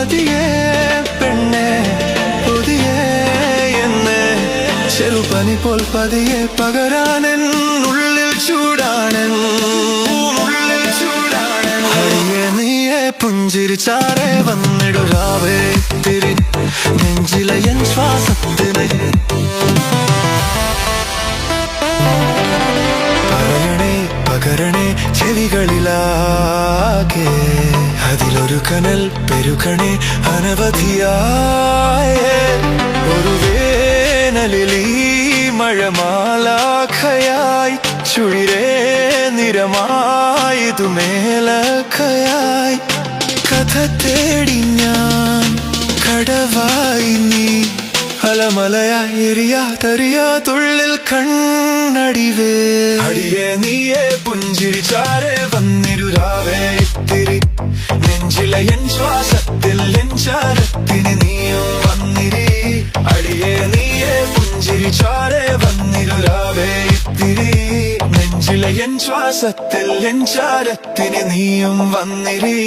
പതിയെ പെണ്ണെ പുതിയെ എന്നെ ചെറുപനി പോൽ പതിയെ പകരാനൻ ഉള്ളിൽ ചൂടാണൻ നീയെ പുഞ്ചിരിച്ചാറെ വന്നിടുരാവേ തിരി നെഞ്ചിലെ എൻ ശ്വാസത്തിന് പകരണേ ചെവികളിലാകെ അതിലൊരു കനൽ പെരുകണേ അനവധിയായ ഒരു വേനലിലീ മഴമാലാഖയായി ചുഴിരേ നിരമായതു മേലഖയായി കഥ തേടി ഞാൻ കടവായി നീ അലമലയായി എരിയാതറിയാതുള്ളിൽ കണ്ണടിവേ അടിയെ നീയെ പുഞ്ചിരിച്ചാരെ വന്നിരുരാവേ ഇത്തിരി നെഞ്ചിലെ എൻ ശ്വാസത്തിൽ എൻ ചാരത്തിന് നീയും വന്നിരി അടിയെ നീയെ പുഞ്ചിരിച്ചാരെ വന്നിരുരാവേ ഇത്തിരി നെഞ്ചിലെ എൻ ശ്വാസത്തിൽ എൻ ചാരത്തിന് നീയും വന്നിരി